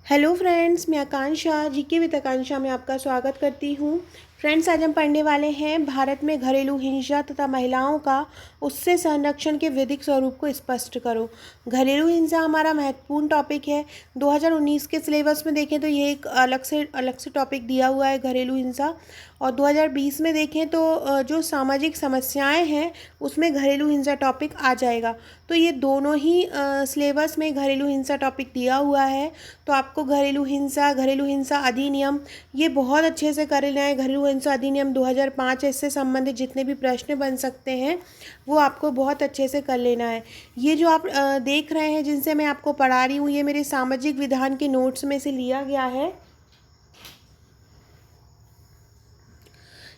Hello friends, मैं आकांक्षा GK with आकांक्षा में आपका स्वागत करती हूँ। फ्रेंड्स, आज हम पढ़ने वाले हैं भारत में घरेलू हिंसा तथा महिलाओं का उससे संरक्षण के विधिक स्वरूप को स्पष्ट करो। घरेलू हिंसा हमारा महत्वपूर्ण टॉपिक है। 2019 के सिलेबस में देखें तो ये एक अलग से टॉपिक दिया हुआ है घरेलू हिंसा, और 2020 में देखें तो जो सामाजिक समस्याएं हैं उसमें घरेलू हिंसा टॉपिक आ जाएगा। तो ये दोनों ही सिलेबस में घरेलू हिंसा टॉपिक दिया हुआ है। तो आपको घरेलू हिंसा अधिनियम ये बहुत अच्छे से कर लेना है। घरेलू हिंसा अधिनियम 2005 इससे संबंधित जितने भी प्रश्न बन सकते हैं वो आपको बहुत अच्छे से कर लेना है। ये जो आप देख रहे हैं जिनसे मैं आपको पढ़ा रही हूँ, ये मेरे सामाजिक विधान के नोट्स में से लिया गया है।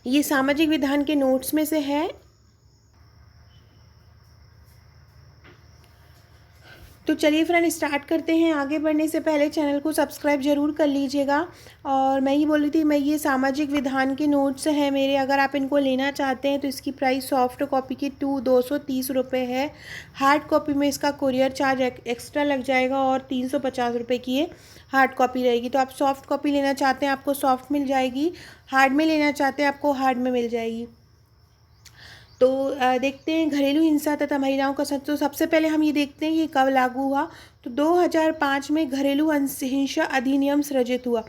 ये सामाजिक विधान के नोट्स में से है। तो चलिए फ्रेंड, स्टार्ट करते हैं। आगे बढ़ने से पहले चैनल को सब्सक्राइब जरूर कर लीजिएगा। और मैं ही बोल रही थी, मैं ये सामाजिक विधान के नोट्स हैं मेरे, अगर आप इनको लेना चाहते हैं तो इसकी प्राइस सॉफ्ट कॉपी की 230 रुपये है। हार्ड कॉपी में इसका कुरियर चार्ज एक्स्ट्रा लग जाएगा और 350 रुपये की ये हार्ड कॉपी रहेगी। तो आप सॉफ्ट कॉपी लेना चाहते हैं आपको सॉफ्ट मिल जाएगी, हार्ड में लेना चाहते हैं आपको हार्ड में मिल जाएगी। तो देखते हैं घरेलू हिंसा तथा महिलाओं का तो सबसे पहले हम ये देखते हैं ये कब लागू हुआ। तो 2005 में घरेलू हिंसा अधिनियम सृजित हुआ।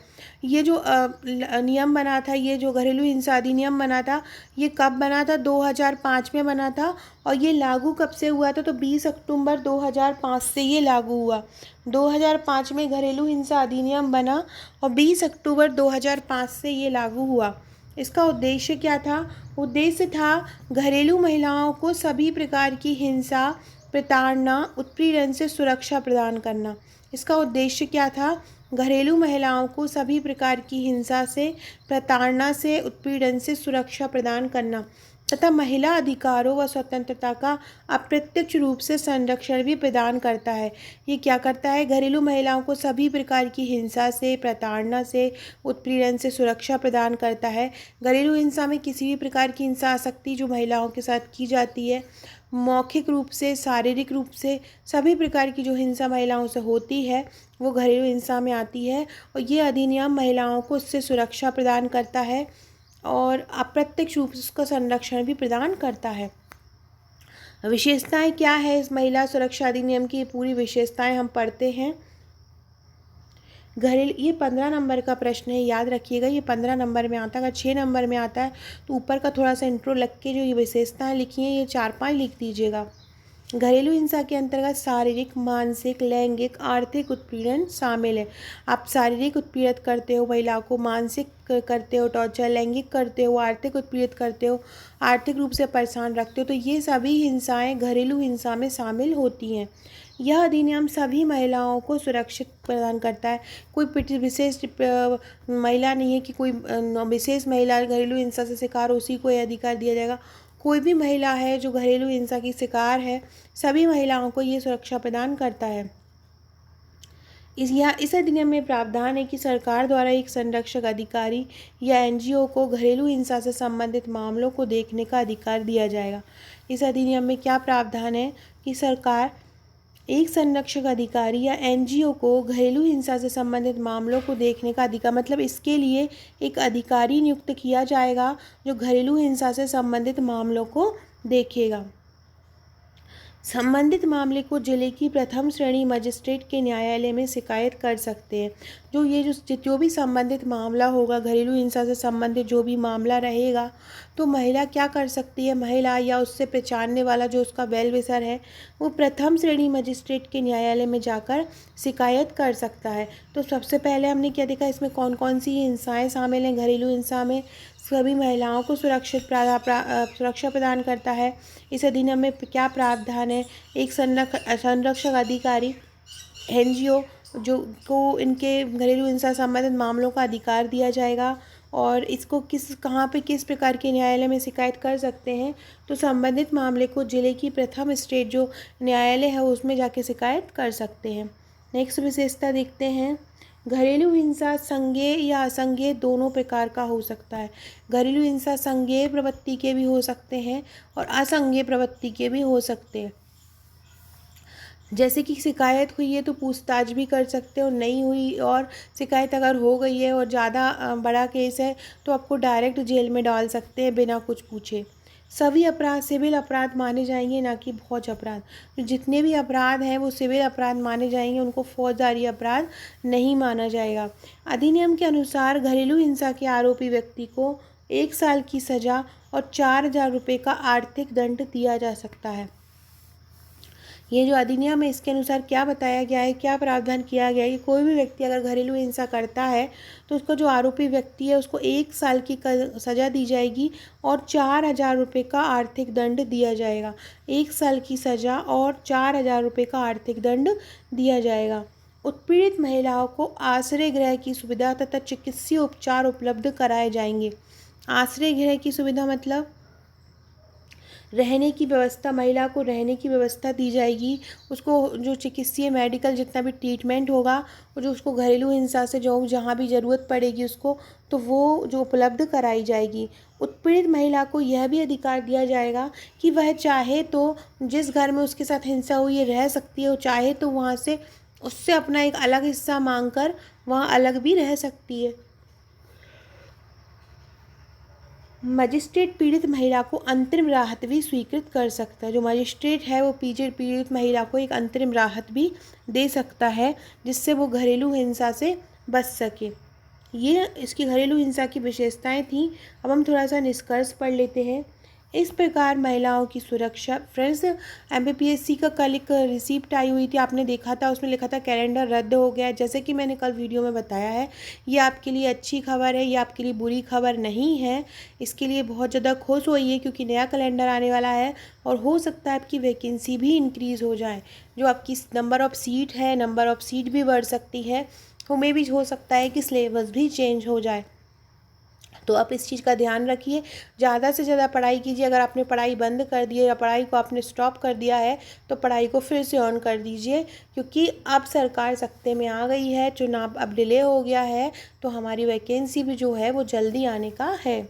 ये जो नियम बना था, ये जो घरेलू हिंसा अधिनियम बना था, ये कब बना था? 2005 में बना था। और ये लागू कब से हुआ था? तो 20 अक्टूबर 2005 से ये लागू हुआ। 2005 में घरेलू हिंसा अधिनियम बना और 20 अक्टूबर 2005 से ये लागू हुआ। इसका उद्देश्य क्या था? उद्देश्य था घरेलू महिलाओं को सभी प्रकार की हिंसा, प्रताड़ना, उत्पीड़न से सुरक्षा प्रदान करना। इसका उद्देश्य क्या था? घरेलू महिलाओं को सभी प्रकार की हिंसा से, प्रताड़ना से, उत्पीड़न से सुरक्षा प्रदान करना तथा महिला अधिकारों व स्वतंत्रता का अप्रत्यक्ष रूप से संरक्षण भी प्रदान करता है। ये क्या करता है? घरेलू महिलाओं को सभी प्रकार की हिंसा से, प्रताड़ना से, उत्पीड़न से सुरक्षा प्रदान करता है। घरेलू हिंसा में किसी भी प्रकार की हिंसा आ सकती जो महिलाओं के साथ की जाती है, मौखिक रूप से, शारीरिक रूप से, सभी प्रकार की जो हिंसा महिलाओं से होती है वो घरेलू हिंसा में आती है। और ये अधिनियम महिलाओं को उससे सुरक्षा प्रदान करता है और अप्रत्यक्ष रूप से उसका संरक्षण भी प्रदान करता है। विशेषताएं क्या है इस महिला सुरक्षा अधिनियम की? पूरी विशेषताएं हम पढ़ते हैं। ये 15 नंबर का प्रश्न है, याद रखिएगा। ये 15 नंबर में आता है। अगर 6 नंबर में आता है तो ऊपर का थोड़ा सा इंट्रो लग के जो ये विशेषताएं लिखी हैं ये 4-5 लिख दीजिएगा। घरेलू हिंसा के अंतर्गत शारीरिक, मानसिक, लैंगिक, आर्थिक उत्पीड़न शामिल है। आप शारीरिक उत्पीड़ित करते हो महिलाओं को, मानसिक करते हो टॉर्चर, लैंगिक करते हो, आर्थिक उत्पीड़ित करते हो, आर्थिक रूप से परेशान रखते हो, तो ये सभी हिंसाएं घरेलू हिंसा में शामिल होती हैं। यह अधिनियम सभी महिलाओं को सुरक्षित प्रदान करता है। कोई विशेष महिला नहीं है कि कोई विशेष महिला घरेलू हिंसा से शिकार हो उसी को यह अधिकार दिया जाएगा। कोई भी महिला है जो घरेलू हिंसा की शिकार है, सभी महिलाओं को ये सुरक्षा प्रदान करता है। इस अधिनियम में प्रावधान है कि सरकार द्वारा एक संरक्षक अधिकारी या एनजीओ को घरेलू हिंसा से संबंधित मामलों को देखने का अधिकार दिया जाएगा। इस अधिनियम में क्या प्रावधान है कि सरकार एक संरक्षक अधिकारी या एनजीओ को घरेलू हिंसा से संबंधित मामलों को देखने का अधिकार, मतलब इसके लिए एक अधिकारी नियुक्त किया जाएगा जो घरेलू हिंसा से संबंधित मामलों को देखेगा। संबंधित मामले को जिले की प्रथम श्रेणी मजिस्ट्रेट के न्यायालय में शिकायत कर सकते हैं। जो भी संबंधित मामला होगा, घरेलू हिंसा से संबंधित जो भी मामला रहेगा, तो महिला क्या कर सकती है? महिला या उससे पहचानने वाला जो उसका वेल विशर है वो प्रथम श्रेणी मजिस्ट्रेट के न्यायालय में जाकर शिकायत कर सकता है। तो सबसे पहले हमने क्या देखा, इसमें कौन कौन सी हिंसाएँ शामिल हैं? घरेलू हिंसा में सभी महिलाओं को सुरक्षा प्रदान करता है। इस अधिनियम में क्या प्रावधान है? एक संरक्षक अधिकारी एनजीओ जो को इनके घरेलू हिंसा संबंधित मामलों का अधिकार दिया जाएगा और इसको कहाँ पे किस प्रकार के न्यायालय में शिकायत कर सकते हैं? तो संबंधित मामले को जिले की प्रथम स्टेट जो न्यायालय है उसमें जाके शिकायत कर सकते हैं। नेक्स्ट विशेषता देखते हैं। घरेलू हिंसा संज्ञेय या असंज्ञेय दोनों प्रकार का हो सकता है। घरेलू हिंसा संज्ञेय प्रवृत्ति के भी हो सकते हैं और असंज्ञेय प्रवृत्ति के भी हो सकते हैं। जैसे कि शिकायत हुई है तो पूछताछ भी कर सकते हो, नहीं हुई और शिकायत अगर हो गई है और ज़्यादा बड़ा केस है तो आपको डायरेक्ट जेल में डाल सकते हैं बिना कुछ पूछे। सभी अपराध सिविल अपराध माने जाएंगे, ना कि फौज अपराध। तो जितने भी अपराध हैं वो सिविल अपराध माने जाएंगे, उनको फौजदारी अपराध नहीं माना जाएगा। अधिनियम के अनुसार घरेलू हिंसा के आरोपी व्यक्ति को 1 साल की सज़ा और 4,000 रुपये का आर्थिक दंड दिया जा सकता है। ये जो अधिनियम है इसके अनुसार क्या बताया गया है, क्या प्रावधान किया गया है कि कोई भी व्यक्ति अगर घरेलू हिंसा करता है तो उसको जो आरोपी व्यक्ति है उसको 1 साल की सज़ा दी जाएगी और 4,000 रुपये का आर्थिक दंड दिया जाएगा। 1 साल की सज़ा और 4,000 रुपये का आर्थिक दंड दिया जाएगा। उत्पीड़ित महिलाओं को आश्रय गृह की सुविधा तथा चिकित्सीय उपचार उपलब्ध कराए जाएंगे। आश्रय गृह की सुविधा मतलब रहने की व्यवस्था, महिला को रहने की व्यवस्था दी जाएगी। उसको जो चिकित्सीय मेडिकल जितना भी ट्रीटमेंट होगा और जो उसको घरेलू हिंसा से जो जहाँ भी ज़रूरत पड़ेगी उसको, तो वो जो उपलब्ध कराई जाएगी। उत्पीड़ित महिला को यह भी अधिकार दिया जाएगा कि वह चाहे तो जिस घर में उसके साथ हिंसा हुई है रह सकती है, और चाहे तो वहाँ से उससे अपना एक अलग हिस्सा मांग कर वहाँ अलग भी रह सकती है। मजिस्ट्रेट पीड़ित महिला को अंतरिम राहत भी स्वीकृत कर सकता है। जो मजिस्ट्रेट है वो पीड़ित महिला को एक अंतरिम राहत भी दे सकता है जिससे वो घरेलू हिंसा से बच सके। ये इसकी घरेलू हिंसा की विशेषताएं थीं। अब हम थोड़ा सा निष्कर्ष पढ़ लेते हैं। इस प्रकार महिलाओं की सुरक्षा। फ्रेंड्स, एमपीपीएससी का कल एक रिसिप्ट आई हुई थी, आपने देखा था, उसमें लिखा था कैलेंडर रद्द हो गया। जैसे कि मैंने कल वीडियो में बताया है, ये आपके लिए अच्छी खबर है, ये आपके लिए बुरी खबर नहीं है। इसके लिए बहुत ज़्यादा खुश होइए क्योंकि नया कैलेंडर आने वाला है और हो सकता है आपकी वैकेंसी भी इंक्रीज़ हो जाए। जो आपकी नंबर ऑफ़ सीट है, नंबर ऑफ़ सीट भी बढ़ सकती है। हमें भी हो सकता है कि सिलेबस भी चेंज हो जाए। तो आप इस चीज़ का ध्यान रखिए, ज़्यादा से ज़्यादा पढ़ाई कीजिए। अगर आपने पढ़ाई बंद कर दी है या पढ़ाई को आपने स्टॉप कर दिया है तो पढ़ाई को फिर से ऑन कर दीजिए, क्योंकि अब सरकार सत्ते में आ गई है, चुनाव अब डिले हो गया है, तो हमारी वैकेंसी भी जो है वो जल्दी आने का है।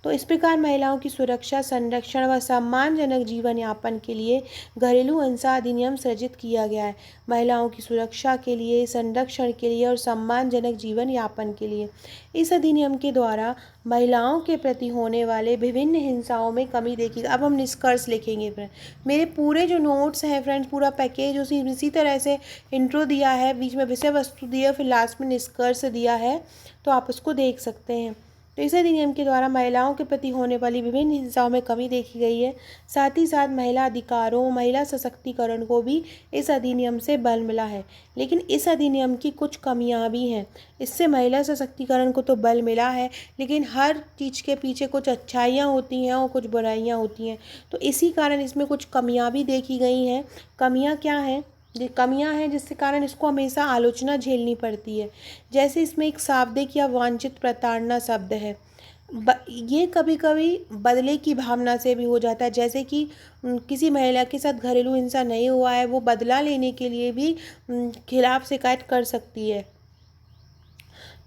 तो इस प्रकार महिलाओं की सुरक्षा, संरक्षण व सम्मानजनक जीवन यापन के लिए घरेलू हिंसा अधिनियम सृजित किया गया है। महिलाओं की सुरक्षा के लिए, संरक्षण के लिए और सम्मानजनक जीवन यापन के लिए इस अधिनियम के द्वारा महिलाओं के प्रति होने वाले विभिन्न हिंसाओं में कमी देखी। अब हम निष्कर्ष लिखेंगे फ्रेंड। मेरे पूरे जो नोट्स हैं फ्रेंड्स, पूरा पैकेज उसी इसी तरह से इंट्रो दिया है, बीच में विषय वस्तु दिया, फिर लास्ट में निष्कर्ष दिया है, तो आप उसको देख सकते हैं। तो इस अधिनियम के द्वारा महिलाओं के प्रति होने वाली विभिन्न हिंसाओं में कमी देखी गई है। साथ ही साथ महिला अधिकारों, महिला सशक्तिकरण को भी इस अधिनियम से बल मिला है। लेकिन इस अधिनियम की कुछ कमियां भी हैं। इससे महिला सशक्तिकरण को तो बल मिला है, लेकिन हर चीज़ के पीछे कुछ अच्छाइयाँ होती हैं और कुछ बुराइयाँ होती हैं। तो इसी कारण इसमें कुछ कमियाँ भी देखी गई हैं। कमियाँ क्या हैं? ये कमियां हैं जिसके कारण इसको हमेशा आलोचना झेलनी पड़ती है। जैसे इसमें एक शाब्दिक या वांछित प्रताड़ना शब्द है। ये कभी कभी बदले की भावना से भी हो जाता है। जैसे कि किसी महिला के साथ घरेलू हिंसा नहीं हुआ है, वो बदला लेने के लिए भी खिलाफ शिकायत कर सकती है।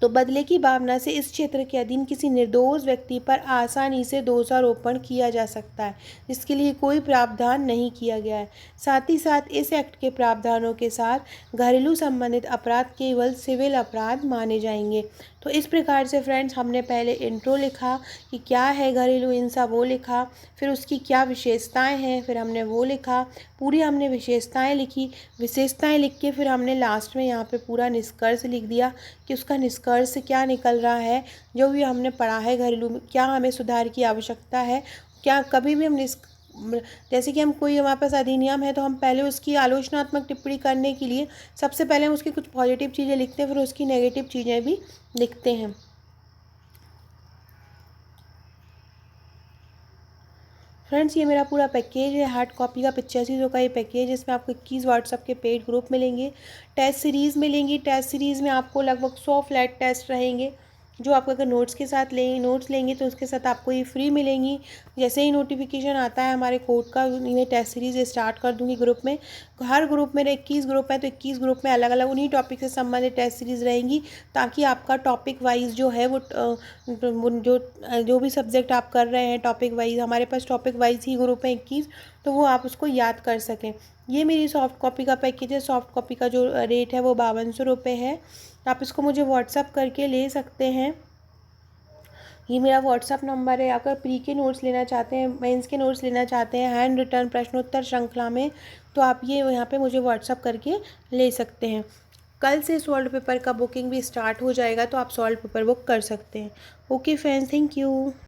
तो बदले की भावना से इस क्षेत्र के अधीन किसी निर्दोष व्यक्ति पर आसानी से दोषारोपण किया जा सकता है, जिसके लिए कोई प्रावधान नहीं किया गया है। साथ ही साथ इस एक्ट के प्रावधानों के साथ घरेलू संबंधित अपराध केवल सिविल अपराध माने जाएंगे। तो इस प्रकार से फ्रेंड्स, हमने पहले इंट्रो लिखा कि क्या है घरेलू हिंसा, वो लिखा, फिर उसकी क्या विशेषताएं हैं, फिर हमने वो लिखा, पूरी हमने विशेषताएं लिखी। विशेषताएं लिख के फिर हमने लास्ट में यहाँ पे पूरा निष्कर्ष लिख दिया कि उसका निष्कर्ष क्या निकल रहा है। जो भी हमने पढ़ा है घरेलू में, क्या हमें सुधार की आवश्यकता है, क्या कभी भी हम जैसे कि हम कोई हमारे पास अधिनियम है तो हम पहले उसकी आलोचनात्मक टिप्पणी करने के लिए सबसे पहले हम उसकी कुछ पॉजिटिव चीज़ें लिखते हैं, फिर उसकी नेगेटिव चीज़ें भी लिखते हैं। फ्रेंड्स, ये मेरा पूरा पैकेज है, हार्ड कॉपी का 8500 का ये पैकेज है। इसमें आपको 21 व्हाट्सअप के पेड ग्रुप मिलेंगे, टेस्ट सीरीज़ मिलेंगी। टेस्ट सीरीज़ में आपको लगभग 100 फ्लैट टेस्ट रहेंगे, जो आप अगर नोट्स के साथ नोट्स लेंगे तो उसके साथ आपको ये फ्री मिलेंगी। जैसे ही नोटिफिकेशन आता है हमारे कोड का, मैं टेस्ट सीरीज़ स्टार्ट कर दूँगी ग्रुप में। हर ग्रुप मेरे 21 ग्रुप है, तो 21 ग्रुप में अलग अलग उन्हीं टॉपिक से संबंधित टेस्ट सीरीज़ रहेंगी, ताकि आपका टॉपिक वाइज जो है वो जो भी सब्जेक्ट आप कर रहे हैं टॉपिक वाइज, हमारे पास टॉपिक वाइज ही ग्रुप है 21, तो वो आप उसको याद कर सकें। ये मेरी सॉफ्ट कॉपी का पैकेज है। सॉफ्ट कॉपी का जो रेट है वो 5200 रुपये है। आप इसको मुझे व्हाट्सअप करके ले सकते हैं। ये मेरा व्हाट्सअप नंबर है। अगर प्री के नोट्स लेना चाहते हैं, मेंस के नोट्स लेना चाहते हैं हैंड रिटन प्रश्नोत्तर श्रृंखला में, तो आप ये यहाँ पे मुझे व्हाट्सअप करके ले सकते हैं। कल से सॉल्ट पेपर का बुकिंग भी स्टार्ट हो जाएगा, तो आप सॉल्ट पेपर बुक कर सकते हैं। Okay friends, thank you.